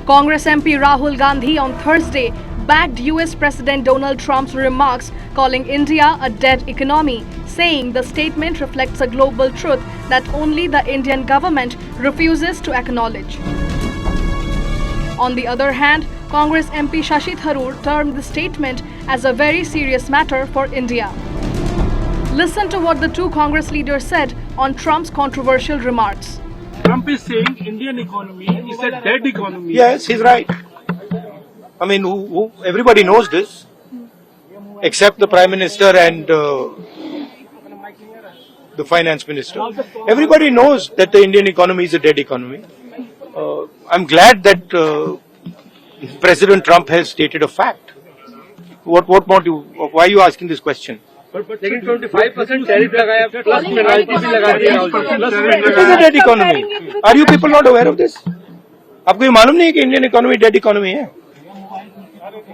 Congress MP Rahul Gandhi on Thursday backed US President Donald Trump's remarks calling India a dead economy, saying the statement reflects a global truth that only the Indian government refuses to acknowledge. On the other hand, Congress MP Shashi Tharoor termed the statement as a very serious matter for India. Listen to what the two Congress leaders said on Trump's controversial remarks. Trump is saying Indian economy is a dead economy. Yes, he's right. I mean, everybody knows this, except the Prime Minister and the Finance Minister. Everybody knows that the Indian economy is a dead economy. I'm glad that President Trump has stated a fact. What more do you, why are you asking this question? लेकिन 25% tariff लगाया plus penalty भी लगा दिया। It is a dead economy. Are you people not aware of this? आपको ये मालूम नहीं है कि इंडियन इकोनॉमी डेड इकोनॉमी है?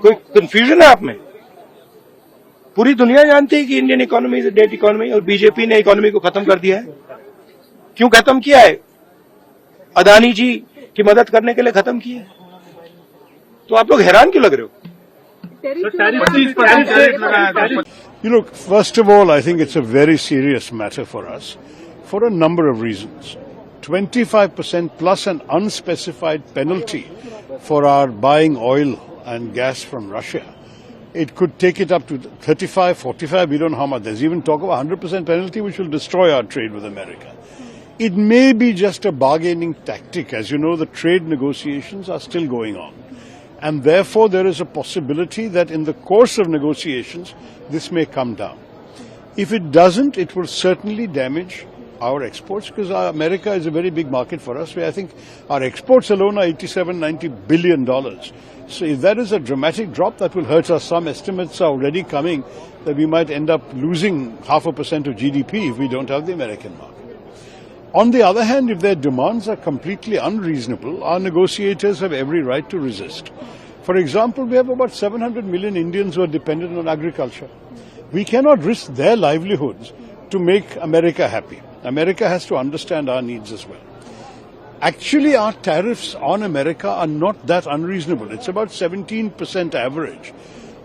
कोई कंफ्यूजन है आप में? पूरी दुनिया जानती है कि Indian economy is a dead economy और बीजेपी ने इकोनॉमी को खत्म कर दिया है। क्यों खत्म किया है? अदानी जी की मदद करने के लिए खत्म किया है। तो आप लोग हैरान क्यों लग रहे हो? Look, first of all, I think it's a very serious matter for us for a number of reasons. 25% plus an unspecified penalty for our buying oil and gas from Russia. It could take it up to 35, 45, we don't know how much. There's even talk of a 100% penalty which will destroy our trade with America. It may be just a bargaining tactic. As you know, the trade negotiations are still going on. And therefore, there is a possibility that in the course of negotiations, this may come down. If it doesn't, it will certainly damage our exports because America is a very big market for us. I think our exports alone are $87-90 billion. So if that is a dramatic drop, that will hurt us. Some estimates are already coming that we might end up losing 0.5% of GDP if we don't have the American market. On the other hand, if their demands are completely unreasonable, our negotiators have every right to resist. For example, we have about 700 million Indians who are dependent on agriculture. We cannot risk their livelihoods to make America happy. America has to understand our needs as well. Actually, our tariffs on America are not that unreasonable. It's about 17% average.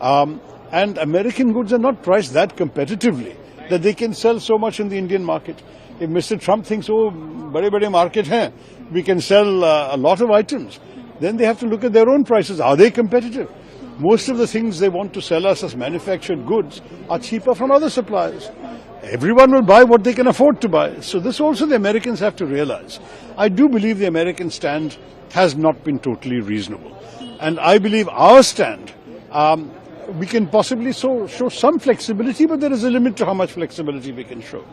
And American goods are not priced that competitively that they can sell so much in the Indian market. If Mr. Trump thinks, oh, bade market hai, we can sell a lot of items, then they have to look at their own prices. Are they competitive? Most of the things they want to sell us as manufactured goods are cheaper from other suppliers. Everyone will buy what they can afford to buy. So this also the Americans have to realize. I do believe the American stand has not been totally reasonable. And I believe our stand, we can possibly show some flexibility, but there is a limit to how much flexibility we can show.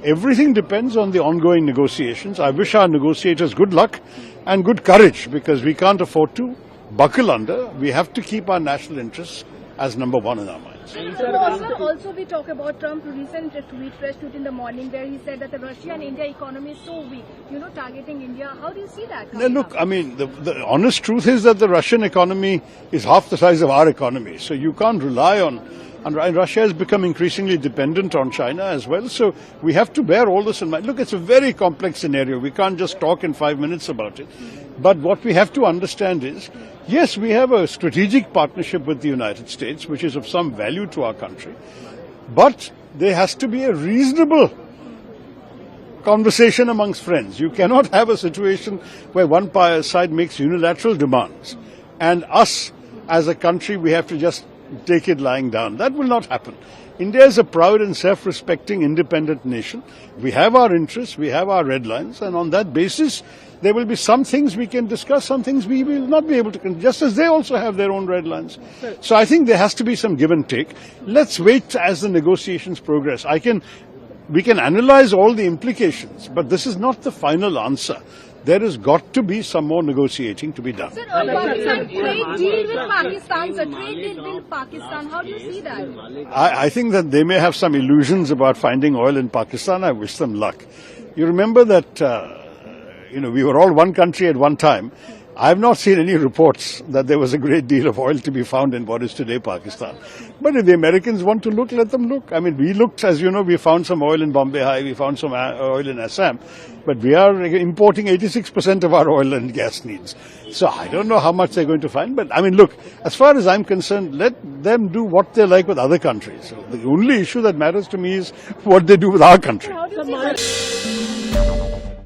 Everything depends on the ongoing negotiations. I wish our negotiators good luck and good courage because we can't afford to buckle under. We have to keep our national interests as number one in our minds. Also, we talk about Trump's recent fresh tweet in the morning where he said that the Russia and India economy is so weak, targeting India. How do you see that? Now, look, I mean, the honest truth is that the Russian economy is half the size of our economy. So you can't rely on, and Russia has become increasingly dependent on China as well. So we have to bear all this in mind. Look, it's a very complex scenario. We can't just talk in 5 minutes about it. But what we have to understand is, yes, we have a strategic partnership with the United States, which is of some value to our country. But there has to be a reasonable conversation amongst friends. You cannot have a situation where one side makes unilateral demands and us as a country, we have to just take it lying down. That will not happen. India is a proud and self-respecting independent nation. We have our interests, we have our red lines, and on that basis, there will be some things we can discuss, some things we will not be able to, just as they also have their own red lines. So I think there has to be some give and take. Let's wait as the negotiations progress. We can analyze all the implications, but this is not the final answer. There has got to be some more negotiating to be done. Sir, Pakistan trade deal with Pakistan, sir, trade deal with Pakistan, how do you see that? I think that they may have some illusions about finding oil in Pakistan. I wish them luck. You remember that, we were all one country at one time, I have not seen any reports that there was a great deal of oil to be found in what is today Pakistan. But if the Americans want to look, let them look. I mean, we looked, as you know, we found some oil in Bombay High, we found some oil in Assam, but we are importing 86% of our oil and gas needs. So I don't know how much they're going to find, but I mean, look, as far as I'm concerned, let them do what they like with other countries. The only issue that matters to me is what they do with our country. How do you see